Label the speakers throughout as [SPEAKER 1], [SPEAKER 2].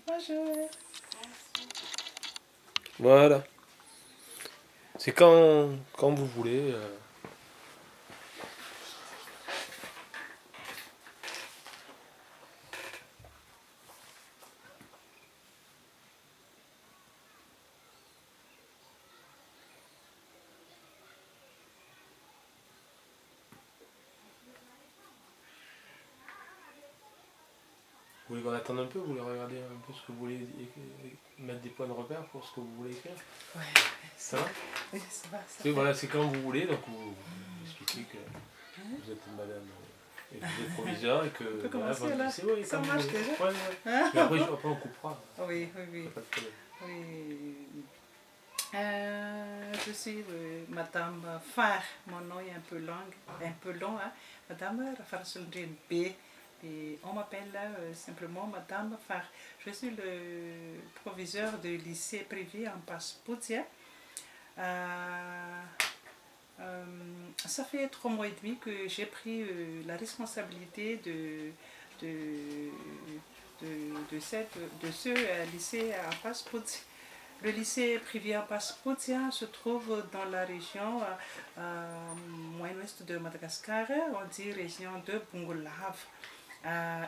[SPEAKER 1] Bonjour.
[SPEAKER 2] Voilà. C'est quand vous voulez. Vous voulez qu'on attende un peu? Vous voulez regarder un peu ce que vous voulez mettre des points de repère pour ce que vous voulez écrire?
[SPEAKER 1] Ouais,
[SPEAKER 2] Ça va?
[SPEAKER 1] oui, ça va. Ça
[SPEAKER 2] Oui,
[SPEAKER 1] fait.
[SPEAKER 2] voilà, c'est quand vous voulez, donc vous expliquez que vous êtes madame et que vous êtes proviseur et que
[SPEAKER 1] On peut
[SPEAKER 2] voilà,
[SPEAKER 1] commencer
[SPEAKER 2] votre
[SPEAKER 1] là.
[SPEAKER 2] lycée, oui,
[SPEAKER 1] Ça
[SPEAKER 2] comme
[SPEAKER 1] marche
[SPEAKER 2] vous voulez.
[SPEAKER 1] déjà.
[SPEAKER 2] Ouais, ouais.
[SPEAKER 1] Hein?
[SPEAKER 2] Mais après on coupera.
[SPEAKER 1] Oui, oui, oui.
[SPEAKER 2] Pas de problème.
[SPEAKER 1] Oui. Je suis Madame Far. Mon nom est un peu long, hein. Madame Rafarsundin B. Et on m'appelle simplement Madame Far. Je suis le proviseur du lycée privé en Passepoutier. Ça fait 3 mois et demi que j'ai pris la responsabilité de, de ce lycée à Passepoutier. Le lycée privé à Passepoutier se trouve dans la région moyen-ouest de Madagascar, on dit région de Bungulav.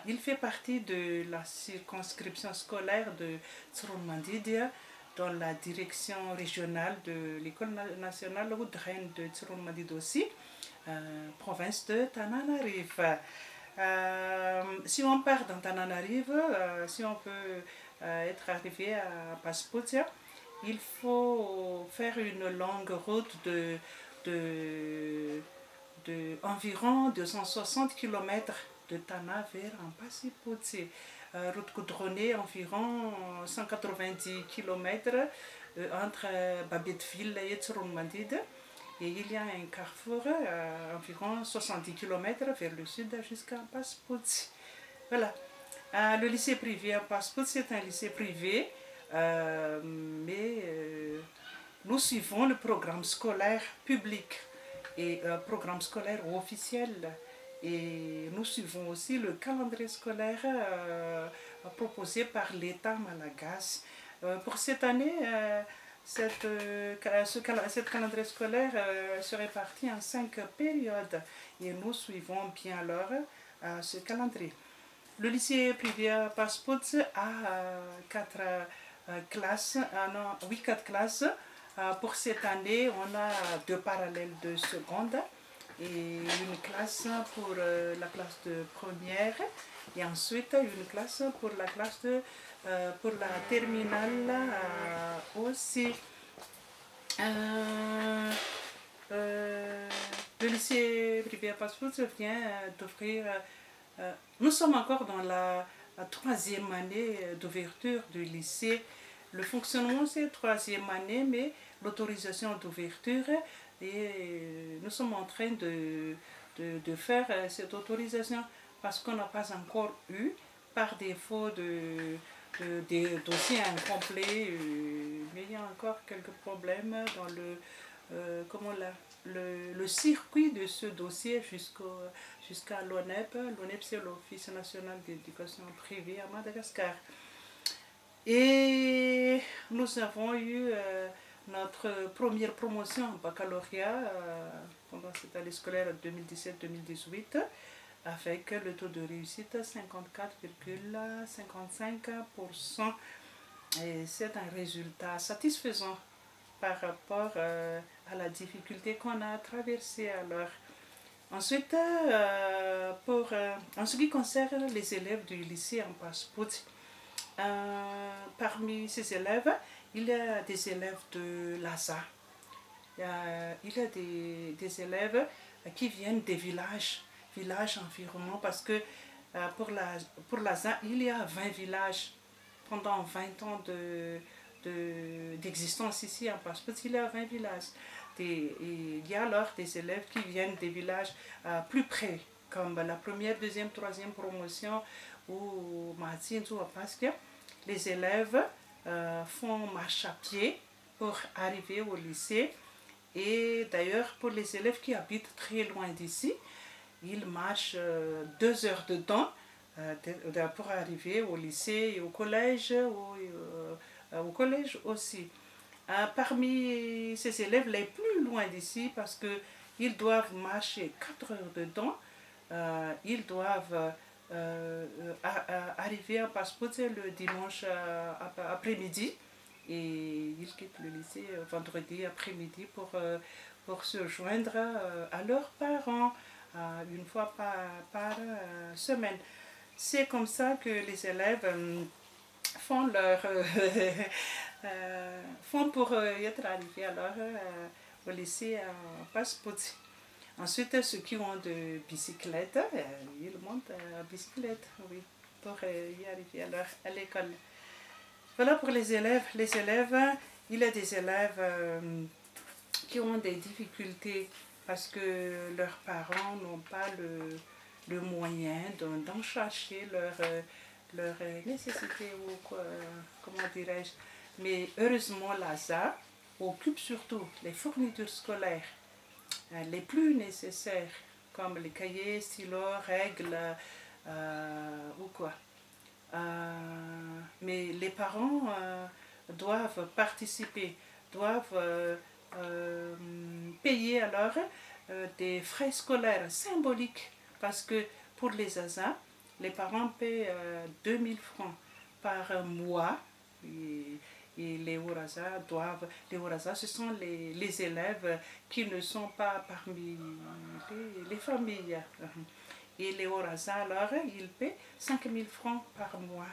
[SPEAKER 1] Il fait partie de la circonscription scolaire de Tsirunmandidia dans la direction régionale de l'école nationale Oudren de Tsirunmandidia aussi, province de Tananarive. Si on part dans Tananarive, si on veut être arrivé à Passepoutier, il faut faire une longue route environ 260 km de Tana vers Passepoutier. Route goudronnée environ 190 km entre Babeteville et Tsirunmandidia. Et il y a un carrefour à environ 70 km vers le sud jusqu'à Passepoutier. Voilà. Le lycée privé à Passepoutier, c'est un lycée privé, mais nous suivons le programme scolaire public et programme scolaire officiel. Et nous suivons aussi le calendrier scolaire proposé par l'État malagasy. Pour cette année, cette calendrier scolaire se répartit en 5 périodes et nous suivons bien alors ce calendrier. Le lycée privé à Passepoutier a 4 classes, non, 4 classes. Pour cette année, on a 2 parallèles de seconde et une classe pour la classe de première et ensuite une classe pour la classe de pour la terminale aussi. Le lycée privé à Passepoutier vient d'offrir. Nous sommes encore dans la 3e année d'ouverture du lycée. Le fonctionnement c'est 3e année, mais l'autorisation d'ouverture, et nous sommes en train de faire cette autorisation parce qu'on n'a pas encore eu, par défaut des dossiers incomplets, mais il y a encore quelques problèmes dans le circuit de ce dossier jusqu'à l'ONEP. L'ONEP, c'est l'Office national d'éducation privée à Madagascar. Et nous avons eu notre première promotion en baccalauréat pendant cette année scolaire 2017-2018 avec le taux de réussite 54,55%. Et c'est un résultat satisfaisant par rapport à la difficulté qu'on a traversée alors. Ensuite, en ce qui concerne les élèves du lycée en Passepoutier, parmi ces élèves, il y a des élèves de l'ASA. Il y a des élèves qui viennent des villages environnants parce que pour l'ASA, il y a 20 villages. Pendant 20 ans d'existence ici en Passepoutier, il y a 20 villages. Il y a alors des élèves qui viennent des villages plus près, comme la première, deuxième, troisième promotion ou Mahatsinzu à Pasquia. Les élèves font marche à pied pour arriver au lycée. Et d'ailleurs, pour les élèves qui habitent très loin d'ici, ils marchent 2 heures de temps pour arriver au lycée et au collège aussi. Parmi ces élèves les plus loin d'ici, parce qu'ils doivent marcher 4 heures de temps, ils doivent arriver à Passepoté le dimanche après-midi et ils quittent le lycée vendredi après-midi pour se joindre à leurs parents une fois par semaine. C'est comme ça que les élèves font leur font pour être arrivés alors au lycée à Passepoté. Ensuite, ceux qui ont de bicyclettes, ils montent à bicyclette, oui, pour y arriver alors à l'école. Voilà pour les élèves. Les élèves, il y a des élèves qui ont des difficultés parce que leurs parents n'ont pas le moyen d'en chercher leur nécessité ou comment dirais-je. Mais heureusement, l'ASA occupe surtout les fournitures scolaires les plus nécessaires, comme les cahiers, stylos, règles ou quoi. Mais les parents doivent participer, doivent payer alors des frais scolaires symboliques parce que pour les ASA, les parents paient 2000 francs par mois. Et les Horaza les Horaza, ce sont les élèves qui ne sont pas parmi les familles. Et les Horaza, alors, ils paient 5000 francs par mois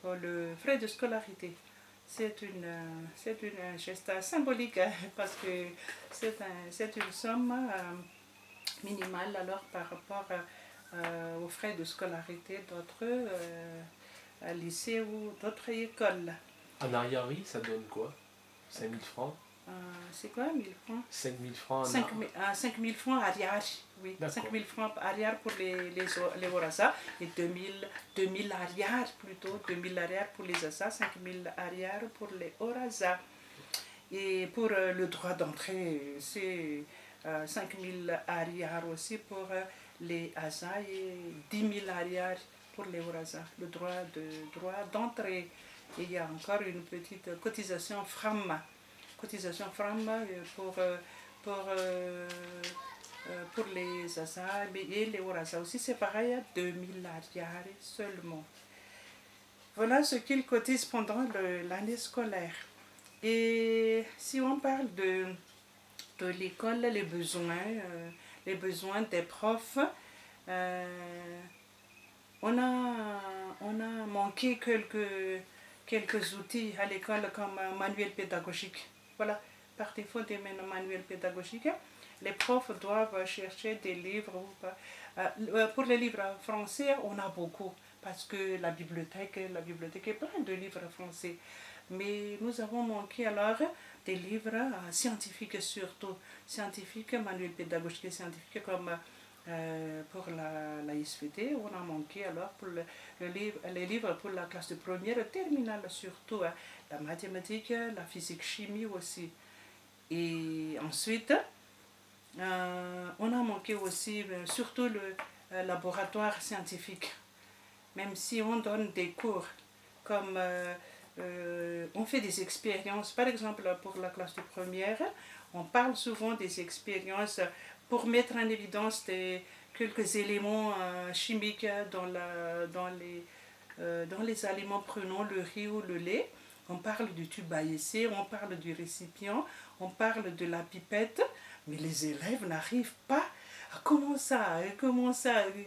[SPEAKER 1] pour le frais de scolarité. C'est une geste symbolique parce que c'est une somme minimale alors par rapport aux frais de scolarité d'autres lycées ou d'autres écoles.
[SPEAKER 2] En arrière-vie, ça donne quoi? 5000 francs?
[SPEAKER 1] C'est quoi 1000 francs?
[SPEAKER 2] 5000 francs
[SPEAKER 1] 5 000 francs arrière, oui. 5 000 francs arrière pour les Horaza et 2000 arrière plutôt. 2000 arrière pour les Asa, 5 000 arrière pour les Horaza. Et pour le droit d'entrée, c'est 5 000 arrière aussi pour les Asa et 10 000 arrière pour les Horaza. Le droit d'entrée. Et il y a encore une petite cotisation FRAM. Cotisation FRAM pour les ASA et les ORASA aussi, c'est pareil, à 2000 arrières seulement. Voilà ce qu'ils cotisent pendant l'année scolaire. Et si on parle de l'école, les besoins des profs, on a manqué quelques outils à l'école comme manuel pédagogique. Voilà, par défaut des manuels pédagogiques, les profs doivent chercher des livres. Pour les livres français, on a beaucoup parce que la bibliothèque est pleine de livres français. Mais nous avons manqué alors des livres scientifiques surtout, scientifiques, manuels pédagogiques scientifiques comme pour la SVT, on a manqué alors pour les livres pour la classe de première terminale surtout, la mathématique, la physique, chimie aussi. Et ensuite, on a manqué aussi surtout le laboratoire scientifique. Même si on donne des cours comme on fait des expériences, par exemple pour la classe de première, on parle souvent des expériences pour mettre en évidence quelques éléments chimiques dans les aliments prenant le riz ou le lait. On parle du tube à essai, on parle du récipient, on parle de la pipette, mais les élèves n'arrivent pas à comment ça,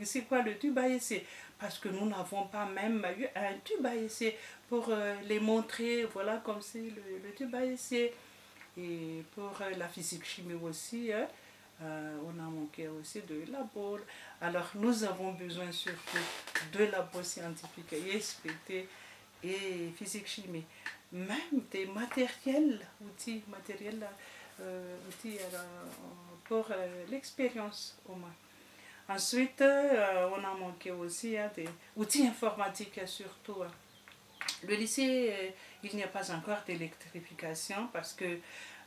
[SPEAKER 1] c'est quoi le tube à essai? Parce que nous n'avons pas même eu un tube à essai pour les montrer, voilà comme c'est le tube à essai. Et pour la physique-chimie aussi, on a manqué aussi de labos. Alors nous avons besoin surtout de labos scientifiques et SPT et physique-chimie. Même des outils pour l'expérience au moins. Ensuite, on a manqué aussi des outils informatiques surtout. Le lycée, il n'y a pas encore d'électrification parce que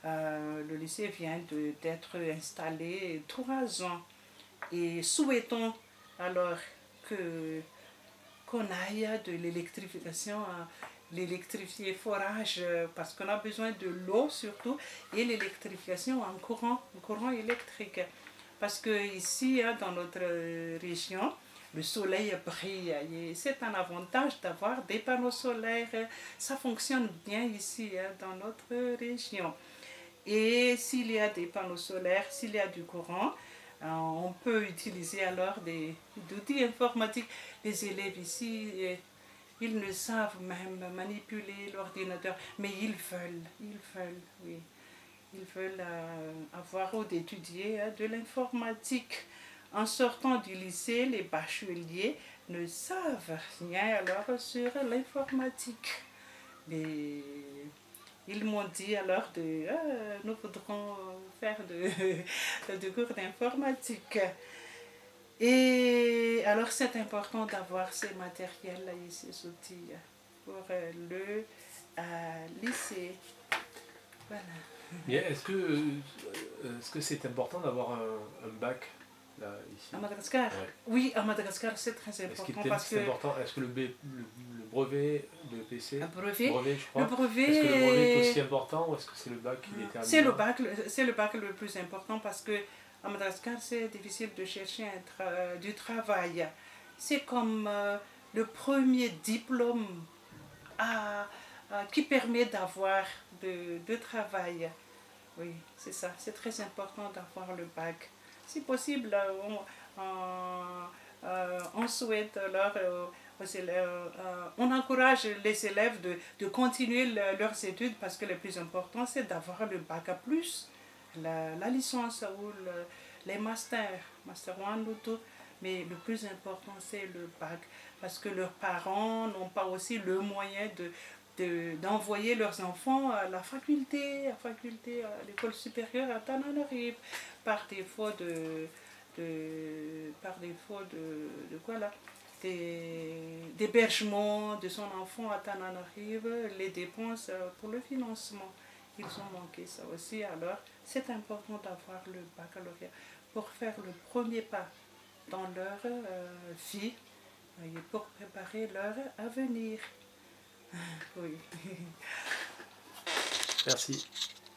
[SPEAKER 1] le lycée vient d'être installé 3 ans. Et souhaitons alors que qu'on aille de l'électrification à l'électrifier forage parce qu'on a besoin de l'eau surtout et l'électrification en courant électrique. Parce que ici, dans notre région, le soleil brille et c'est un avantage d'avoir des panneaux solaires. Ça fonctionne bien ici dans notre région. Et s'il y a des panneaux solaires, s'il y a du courant, on peut utiliser alors des outils informatiques. Les élèves ici, ils ne savent même manipuler l'ordinateur, mais oui. Ils veulent avoir ou d'étudier de l'informatique. En sortant du lycée, les bacheliers ne savent rien alors sur l'informatique. Mais ils m'ont dit alors nous voudrons faire de cours d'informatique. Et alors c'est important d'avoir ces matériels-là et ces outils pour le lycée. Voilà.
[SPEAKER 2] Bien, est-ce que c'est important d'avoir un bac là, ici?
[SPEAKER 1] À Madagascar?
[SPEAKER 2] Ouais.
[SPEAKER 1] Oui, à Madagascar c'est très important parce que...
[SPEAKER 2] Est-ce que le brevet de PC,
[SPEAKER 1] Un brevet,
[SPEAKER 2] je crois,
[SPEAKER 1] le brevet,
[SPEAKER 2] est-ce que le brevet est aussi important ou est-ce que c'est le bac qui détermine?
[SPEAKER 1] C'est le bac le plus important parce que à Madagascar c'est difficile de chercher du travail. C'est comme le premier diplôme qui permet d'avoir de travail. Oui, c'est ça. C'est très important d'avoir le bac. Si possible, on souhaite alors on encourage les élèves de continuer leurs études parce que le plus important c'est d'avoir le bac à plus, la licence ou les masters, master 1 ou tout. Mais le plus important c'est le bac parce que leurs parents n'ont pas aussi le moyen d'envoyer leurs enfants à la faculté, à l'école supérieure à Tananarive, par défaut d'hébergement de son enfant à Tananarive, les dépenses pour le financement. Ils ont manqué ça aussi. Alors, c'est important d'avoir le baccalauréat pour faire le premier pas dans leur vie et pour préparer leur avenir. Oui.
[SPEAKER 2] Merci.